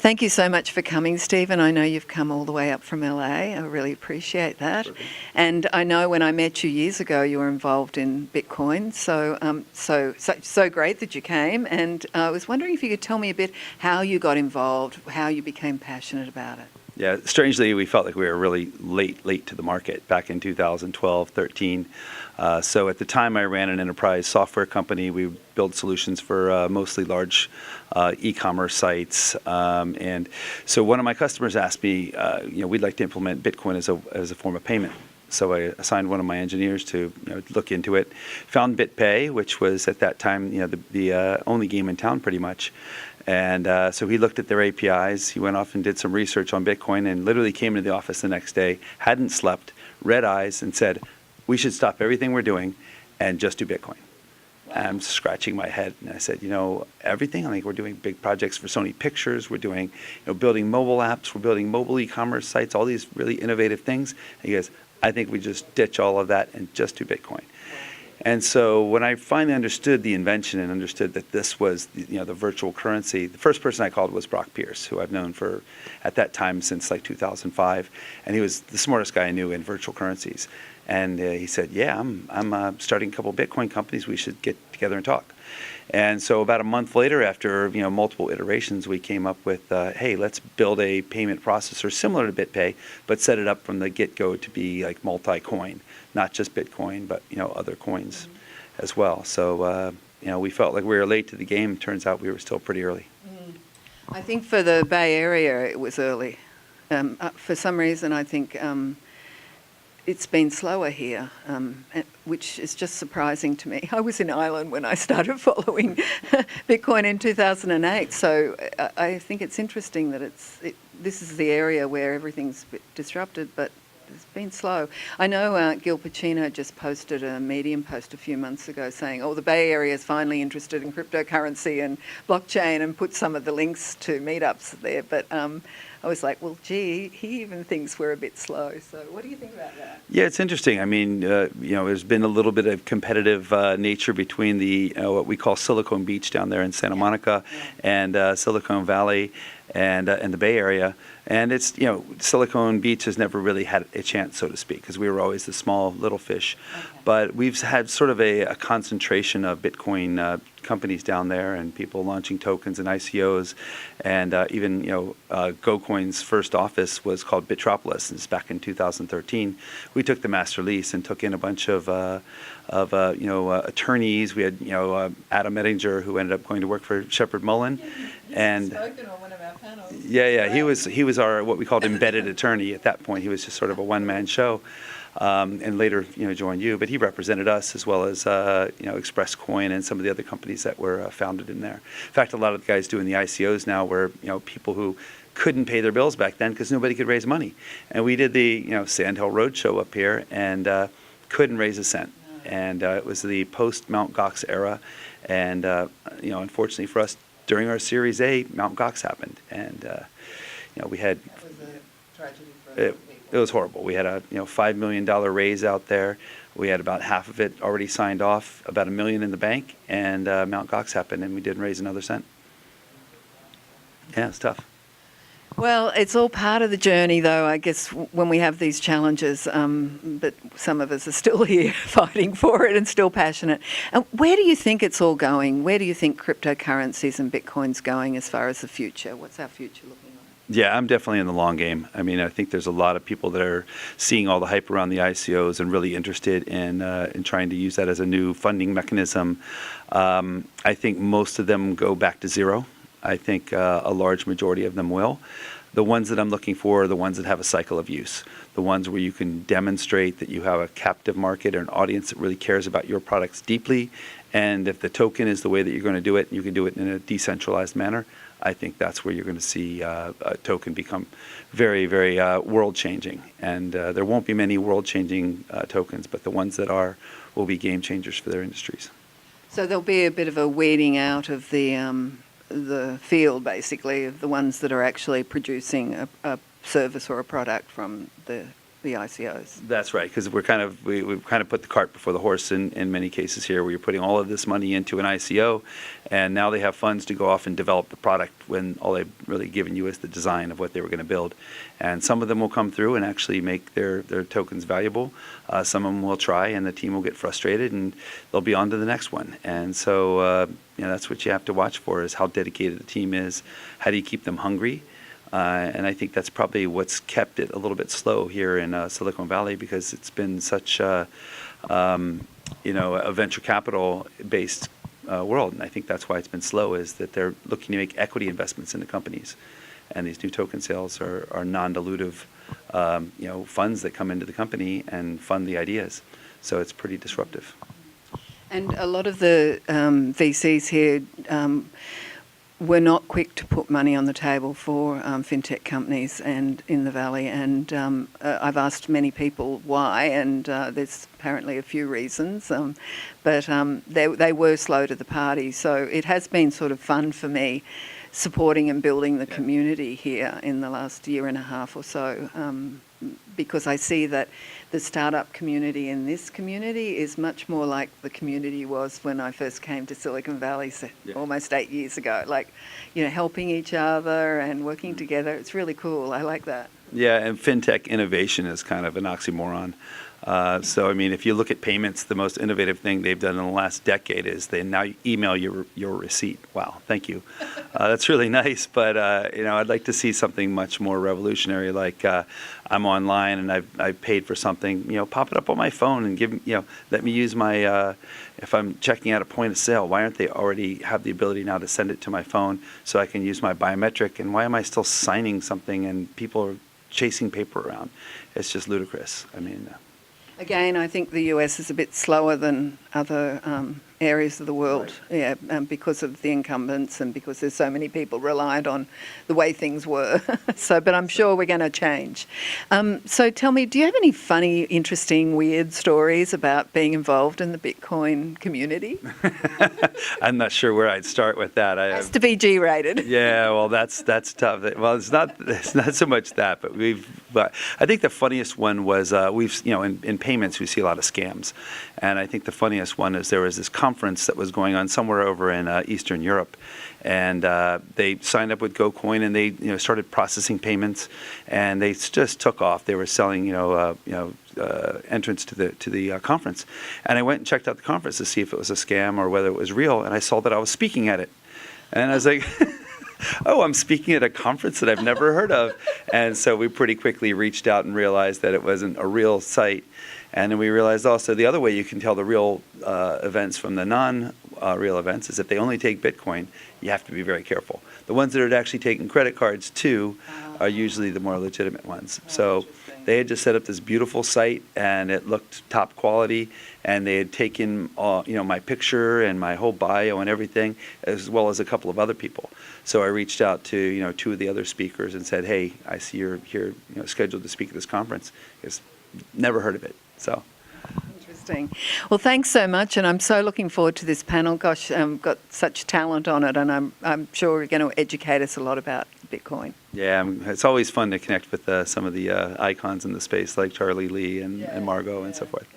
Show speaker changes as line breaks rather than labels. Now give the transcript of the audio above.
Thank you so much for coming, Stephen. I know you've come all the way up from LA. I really appreciate that.
Perfect.
And I know when I met you years ago, you were involved in Bitcoin. So great that you came. And I was wondering if you could tell me a bit how you got involved, how you became passionate about it.
Yeah, strangely, we felt like we were really late to the market back in 2012, 13. So at the time, I ran an enterprise software company. We would build solutions for mostly large e-commerce sites. And so one of my customers asked me, we'd like to implement Bitcoin as a form of payment. So I assigned one of my engineers to look into it. Found BitPay, which was at that time the only game in town pretty much. And so he looked at their APIs. He went off and did some research on Bitcoin and literally came into the office the next day, hadn't slept, red eyes, and said, we should stop everything we're doing and just do Bitcoin. Wow. And I'm scratching my head. And I said, everything? I think we're doing big projects for Sony Pictures. We're doing, building mobile apps. We're building mobile e-commerce sites, all these really innovative things. And he goes, I think we just ditch all of that and just do Bitcoin. And so when I finally understood the invention and understood that this was the virtual currency, the first person I called was Bloq, who I've known for, at that time, since like 2005. And he was the smartest guy I knew in virtual currencies. And he said, yeah, I'm starting a couple of Bitcoin companies. We should get together and talk. And so about a month later, after multiple iterations, we came up with, hey, let's build a payment processor similar to BitPay, but set it up from the get-go to be like multi-coin, not just Bitcoin, but other coins as well. So we felt like we were late to the game. Turns out we were still pretty early.
I think for the Bay Area, it was early. For some reason, I think it's been slower here, which is just surprising to me. I was in Ireland when I started following Bitcoin in 2008, so I think it's interesting that this is the area where everything's a bit disrupted, but it's been slow. I know Gil Pacino just posted a Medium post a few months ago saying, the Bay Area is finally interested in cryptocurrency and blockchain, and put some of the links to meetups there, but I was like, well, gee, he even thinks we're a bit slow. So what do you think about that? Yeah,
it's interesting. I mean, there's been a little bit of competitive nature between the what we call Silicon Beach down there in Santa Monica and Silicon Valley and the Bay Area. And it's, Silicon Beach has never really had a chance, so to speak, because we were always the small little fish. Okay. But we've had sort of a concentration of Bitcoin companies down there and people launching tokens and ICOs. And even, GoCoin's first office was called Bitropolis. And it's back in 2013. We took the master lease and took in a bunch of attorneys. We had, Adam Ettinger, who ended up going to work for Shepard Mullen.
And spoken on one of our panels.
Yeah. He was our what we called embedded attorney at that point. He was just sort of a one-man show, and later joined you. But he represented us as well as Express Coin and some of the other companies that were founded in there. In fact, a lot of the guys doing the ICOs now were people who couldn't pay their bills back then because nobody could raise money. And we did the Sand Hill Roadshow up here and couldn't raise a cent. And it was the post Mt. Gox era, and unfortunately for us, during our Series A, Mt. Gox happened, and we had.
That was a tragedy for people.
It was horrible. We had a $5 million raise out there. We had about half of it already signed off, about $1 million in the bank, and Mt. Gox happened, and we didn't raise another cent. Yeah, it's tough.
Well, it's all part of the journey, though, I guess, when we have these challenges, but some of us are still here fighting for it and still passionate. Where do you think it's all going? Where do you think cryptocurrencies and Bitcoin's going as far as the future? What's our future looking like?
Yeah, I'm definitely in the long game. I mean, I think there's a lot of people that are seeing all the hype around the ICOs and really interested in trying to use that as a new funding mechanism. I think most of them go back to zero. I think a large majority of them will. The ones that I'm looking for are the ones that have a cycle of use, the ones where you can demonstrate that you have a captive market or an audience that really cares about your products deeply. And if the token is the way that you're going to do it, and you can do it in a decentralized manner, I think that's where you're going to see a token become very, very world-changing. And there won't be many world-changing tokens, but the ones that are will be game changers for their industries.
So there'll be a bit of a weeding out of the field, basically, of the ones that are actually producing a service or a product from the the ICOs.
That's right, because we've kind of put the cart before the horse in many cases here, where you're putting all of this money into an ICO, and now they have funds to go off and develop the product when all they've really given you is the design of what they were going to build. And some of them will come through and actually make their tokens valuable. Some of them will try, and the team will get frustrated, and they'll be on to the next one. And so that's what you have to watch for, is how dedicated the team is. How do you keep them hungry? And I think that's probably what's kept it a little bit slow here in Silicon Valley, because it's been such a venture capital based world. And I think that's why it's been slow, is that they're looking to make equity investments into companies. And these new token sales are non-dilutive funds that come into the company and fund the ideas. So it's pretty disruptive.
And a lot of the VCs here were not quick to put money on the table for FinTech companies and in the Valley. And I've asked many people why, and there's apparently a few reasons. But they were slow to the party. So it has been sort of fun for me supporting and building the community here in the last year and a half or so, because I see that the startup community in this community is much more like the community was when I first came to Silicon Valley almost 8 years ago. Like, helping each other and working together. It's really cool. I like that. Yeah,
and FinTech innovation is kind of an oxymoron. So, I mean, if you look at payments, the most innovative thing they've done in the last decade is they now email your receipt. Wow, thank you. That's really nice, but, I'd like to see something much more revolutionary, like I'm online and I've paid for something, pop it up on my phone and let me use my, if I'm checking out a point of sale, why aren't they already have the ability now to send it to my phone so I can use my biometric? And why am I still signing something and people are chasing paper around? It's just ludicrous. I mean...
Again, I think the US is a bit slower than other areas of the world, because of the incumbents and because there's so many people reliant on the way things were. But I'm sure we're going to change. So tell me, do you have any funny, interesting, weird stories about being involved in the Bitcoin community?
I'm not sure where I'd start with that.
It has to be G-rated.
Yeah, well, that's tough. Well, it's not so much that, but I think the funniest one was in payments we see a lot of scams, and I think the funniest one is there was this conference that was going on somewhere over in Eastern Europe, and they signed up with GoCoin and they started processing payments, and they just took off. They were selling entrance to the conference, and I went and checked out the conference to see if it was a scam or whether it was real, and I saw that I was speaking at it, and I was like. Oh, I'm speaking at a conference that I've never heard of. And so we pretty quickly reached out and realized that it wasn't a real site. And then we realized also the other way you can tell the real events from the non-real events is if they only take Bitcoin, you have to be very careful. The ones that are actually taking credit cards too are usually the more legitimate ones. So they had just set up this beautiful site and it looked top quality, and they had taken my picture and my whole bio and everything, as well as a couple of other people. So I reached out to two of the other speakers and said, hey, I see you're here scheduled to speak at this conference. Because never heard of it. So interesting. Well, thanks so much, and I'm so looking forward to this panel. Gosh, got such talent on it, and I'm sure you're going to educate us a lot about Bitcoin. Yeah, it's always fun to connect with some of the icons in the space, like Charlie Lee and Margot and so forth.